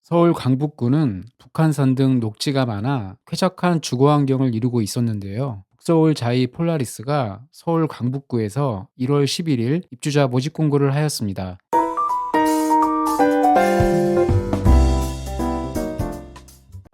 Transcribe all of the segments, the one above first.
서울 강북구는 북한산 등 녹지가 많아 쾌적한 주거 환경을 이루고 있었는데요. 북서울 자이 폴라리스가 서울 강북구에서 1월 11일 입주자 모집 공고를 하였습니다.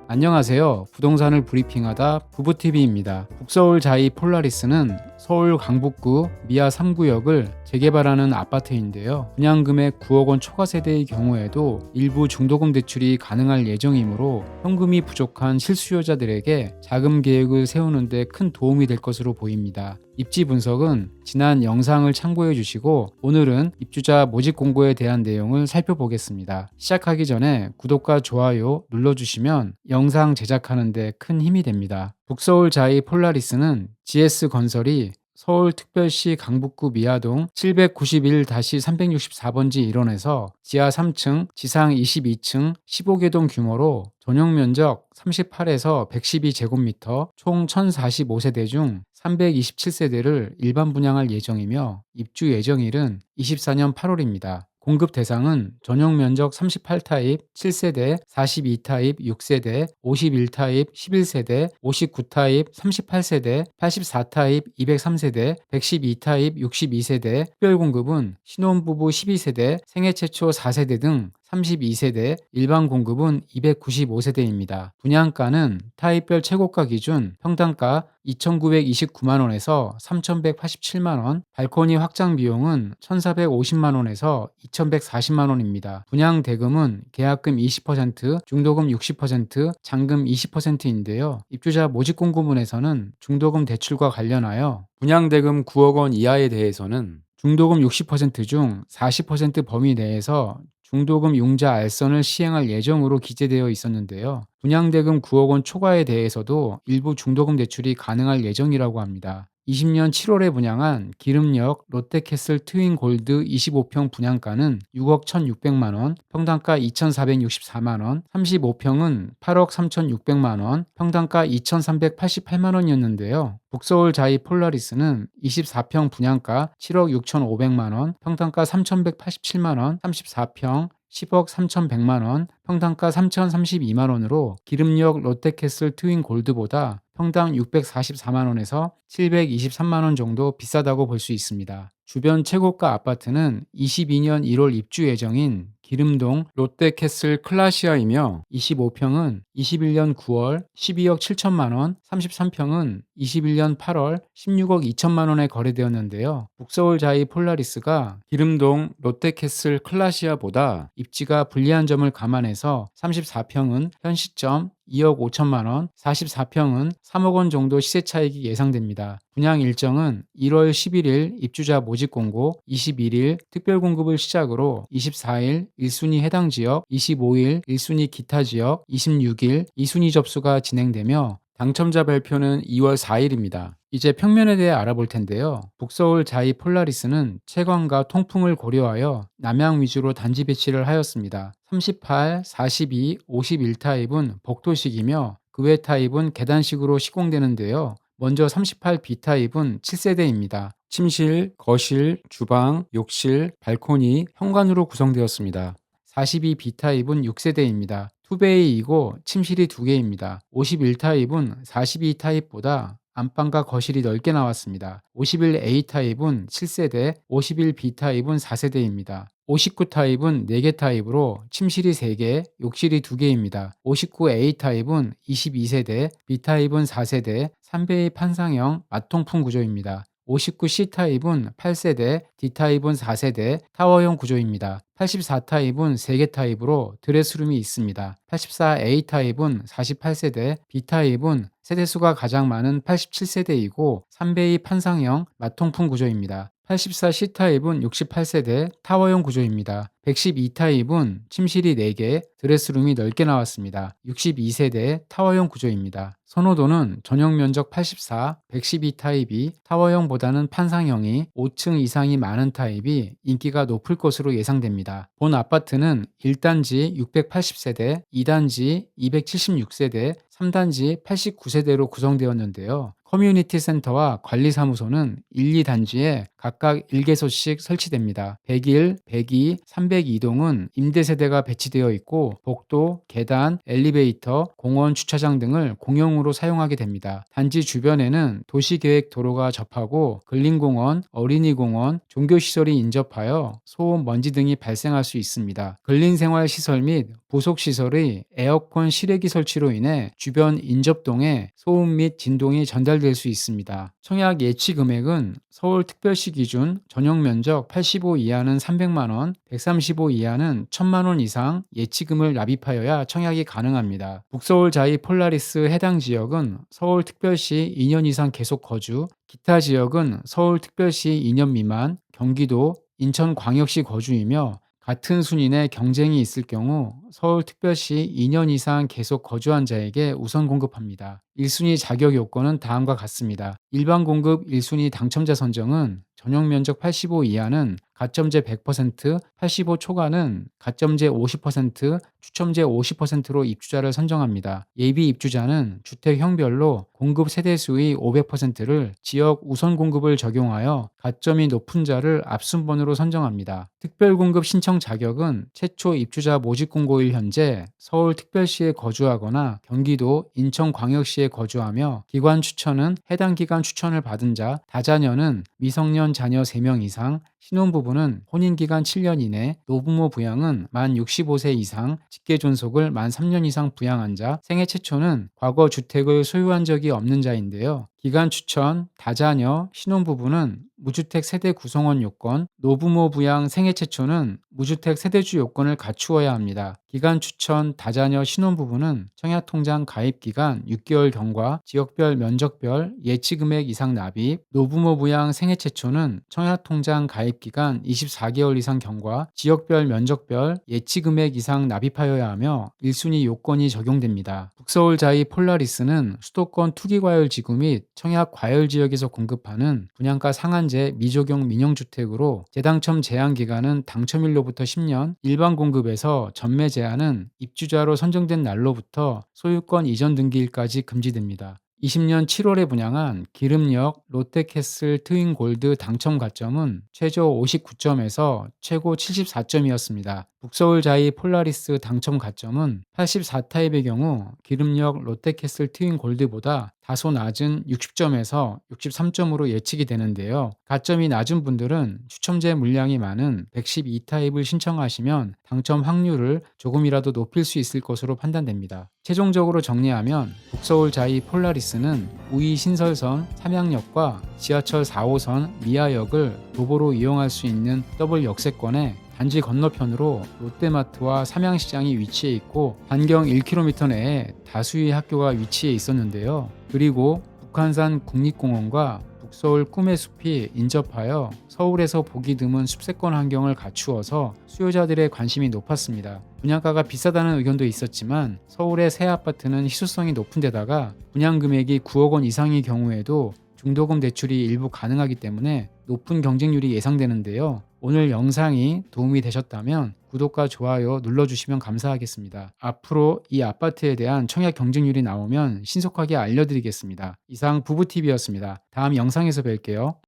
안녕하세요. 부동산을 브리핑하다 부부TV입니다. 북서울 자이 폴라리스는 서울 강북구 미아 3구역을 재개발하는 아파트인데요. 분양금액 9억 원 초과 세대의 경우에도 일부 중도금 대출이 가능할 예정이므로 현금이 부족한 실수요자들에게 자금 계획을 세우는 데 큰 도움이 될 것으로 보입니다. 입지 분석은 지난 영상을 참고해 주시고 오늘은 입주자 모집 공고에 대한 내용을 살펴보겠습니다. 시작하기 전에 구독과 좋아요 눌러주시면 영상 제작하는 데 큰 힘이 됩니다. 북서울 자이 폴라리스는 GS건설이 서울특별시 강북구 미아동 791-364번지 1원에서 지하 3층, 지상 22층 15개 동 규모로 전용 면적 38에서 112제곱미터 총 1045세대 중 327세대를 일반 분양할 예정이며 입주 예정일은 24년 8월입니다. 공급 대상은 전용 면적 38타입 7세대, 42타입 6세대, 51타입 11세대, 59타입 38세대, 84타입 203세대, 112타입 62세대, 특별 공급은 신혼부부 12세대, 생애 최초 4세대 등 32세대, 일반 공급은 295세대입니다. 분양가는 타입별 최고가 기준 평당가 2,929만원에서 3,187만원, 발코니 확장 비용은 1,450만원에서 2,140만원입니다. 분양 대금은 계약금 20%, 중도금 60%, 잔금 20%인데요. 입주자 모집 공고문에서는 중도금 대출과 관련하여 분양대금 9억 원 이하에 대해서는 중도금 60%중 40% 범위 내에서 중도금 융자 알선을 시행할 예정으로 기재되어 있었는데요. 분양대금 9억 원 초과에 대해서도 일부 중도금 대출이 가능할 예정이라고 합니다. 20년 7월에 분양한 기름역 롯데캐슬 트윈 골드 25평 분양가는 6억 1,600만원, 평당가 2,464만원, 35평은 8억 3,600만원, 평당가 2,388만원이었는데요. 북서울 자이 폴라리스는 24평 분양가 7억 6,500만원, 평당가 3,187만원, 34평 10억 3,100만원, 평당가 3,032만원으로 기름역 롯데캐슬 트윈 골드보다 평당 644만원에서 723만원 정도 비싸다고 볼 수 있습니다. 주변 최고가 아파트는 22년 1월 입주 예정인 기름동 롯데캐슬 클라시아이며 25평은 21년 9월 12억 7천만원, 33평은 21년 8월 16억 2천만원에 거래되었는데요. 북서울 자이 폴라리스가 기름동 롯데캐슬 클라시아보다 입지가 불리한 점을 감안해서 34평은 현 시점 2억 5천만원, 44평은 3억 원 정도 시세 차익이 예상됩니다. 분양 일정은 1월 11일 입주자 모집 공고, 21일 특별 공급을 시작으로 24일 1순위 해당 지역, 25일 1순위 기타 지역, 26일 2순위 접수가 진행되며 당첨자 발표는 2월 4일입니다. 이제 평면에 대해 알아볼 텐데요. 북서울 자이 폴라리스는 채광과 통풍을 고려하여 남향 위주로 단지 배치를 하였습니다. 38, 42, 51 타입은 복도식이며 그 외 타입은 계단식으로 시공되는데요. 먼저 38B 타입은 7세대입니다. 침실, 거실, 주방, 욕실, 발코니, 현관으로 구성되었습니다. 42B 타입은 6세대입니다. 투베이이고 침실이 2개입니다. 51 타입은 42 타입보다 안방과 거실이 넓게 나왔습니다. 51A 타입은 7세대, 51B 타입은 4세대입니다. 59 타입은 4개 타입으로 침실이 3개, 욕실이 2개입니다. 59A 타입은 22세대, B 타입은 4세대, 3배의 판상형 맞통풍 구조입니다. 59C 타입은 8세대, D 타입은 4세대, 타워형 구조입니다. 84 타입은 3개 타입으로 드레스룸이 있습니다. 84A 타입은 48세대, B 타입은 세대수가 가장 많은 87세대이고 3배의 판상형 맞통풍 구조입니다. 84C 타입은 68세대 타워형 구조입니다. 112 타입은 침실이 4개, 드레스룸이 넓게 나왔습니다. 62세대 타워형 구조입니다. 선호도는 전용 면적 84, 112 타입이 타워형보다는 판상형이 5층 이상이 많은 타입이 인기가 높을 것으로 예상됩니다. 본 아파트는 1단지 680세대, 2단지 276세대, 3단지 89세대로 구성되었는데요. 커뮤니티 센터와 관리사무소는 1, 2단지에 각각 1개소씩 설치됩니다. 101, 102, 302동은 임대세대가 배치되어 있고 복도, 계단, 엘리베이터, 공원 주차장 등을 공용으로 사용하게 됩니다. 단지 주변에는 도시계획 도로가 접하고 근린공원, 어린이공원, 종교시설이 인접하여 소음, 먼지 등이 발생할 수 있습니다. 근린생활시설 및 부속시설의 에어컨 실외기 설치로 인해 주변 인접동에 소음 및 진동이 전달될 수 있습니다. 청약 예치 금액은 서울특별시 기준 전용 면적 85 이하는 300만 원, 135 이하는 1000만 원 이상 예치금을 납입하여야 청약이 가능합니다. 북서울 자이 폴라리스 해당 지역은 서울특별시 2년 이상 계속 거주, 기타 지역은 서울특별시 2년 미만, 경기도, 인천광역시 거주이며 같은 순위내 경쟁이 있을 경우 서울특별시 2년 이상 계속 거주한 자에게 우선 공급합니다. 1순위 자격 요건은 다음과 같습니다. 일반 공급 1순위 당첨자 선정은 전용 면적 85 이하는 가점제 100%, 85 초과는 가점제 50%, 추첨제 50%로 입주자를 선정합니다. 예비 입주자는 주택형별로 공급 세대수의 500%를 지역 우선 공급을 적용하여 가점이 높은 자를 앞순번으로 선정합니다. 특별공급 신청 자격은 최초 입주자 모집 공고일 현재 서울특별시에 거주하거나 경기도, 인천광역시에 거주하며 기관 추천은 해당 기관 추천을 받은 자, 다자녀는 미성년 자녀 3명 이상, 신혼부부는 혼인기간 7년 이내, 노부모 부양은 만 65세 이상, 직계존속을 만 3년 이상 부양한 자, 생애 최초는 과거 주택을 소유한 적이 없는 자인데요. 기간 추천, 다자녀, 신혼부부는 무주택 세대 구성원 요건, 노부모 부양 생애 최초는 무주택 세대주 요건을 갖추어야 합니다. 기간 추천, 다자녀, 신혼부부는 청약통장 가입 기간 6개월 경과, 지역별 면적별 예치금액 이상 납입, 노부모 부양 생애 최초는 청약통장 가입 기간 24개월 이상 경과, 지역별 면적별 예치금액 이상 납입하여야 하며 1순위 요건이 적용됩니다. 북서울 자이 폴라리스는 수도권 투기과열지구 및 청약 과열지역에서 공급하는 분양가 상한제 미적용 민영주택으로 재당첨 제한기간은 당첨일로부터 10년, 일반 공급에서 전매 제한은 입주자로 선정된 날로부터 소유권 이전 등기일까지 금지됩니다. 20년 7월에 분양한 기름역 롯데캐슬 트윈골드 당첨 가점은 최저 59점에서 최고 74점이었습니다. 북서울 자이 폴라리스 당첨 가점은 84타입의 경우 기름역 롯데캐슬 트윈골드보다 다소 낮은 60점에서 63점으로 예측이 되는데요. 가점이 낮은 분들은 추첨제 물량이 많은 112타입을 신청하시면 당첨 확률을 조금이라도 높일 수 있을 것으로 판단됩니다. 최종적으로 정리하면 북서울 자이 폴라리스는 우이 신설선 삼양역과 지하철 4호선 미아역을 도보로 이용할 수 있는 더블 역세권에 단지 건너편으로 롯데마트와 삼양시장이 위치해 있고 반경 1km 내에 다수의 학교가 위치해 있었는데요. 그리고 북한산 국립공원과 북서울 꿈의 숲이 인접하여 서울에서 보기 드문 숲세권 환경을 갖추어서 수요자들의 관심이 높았습니다. 분양가가 비싸다는 의견도 있었지만 서울의 새 아파트는 희소성이 높은 데다가 분양 금액이 9억 원 이상의 경우에도 중도금 대출이 일부 가능하기 때문에 높은 경쟁률이 예상되는데요. 오늘 영상이 도움이 되셨다면 구독과 좋아요 눌러주시면 감사하겠습니다. 앞으로 이 아파트에 대한 청약 경쟁률이 나오면 신속하게 알려드리겠습니다. 이상 부부TV였습니다. 다음 영상에서 뵐게요.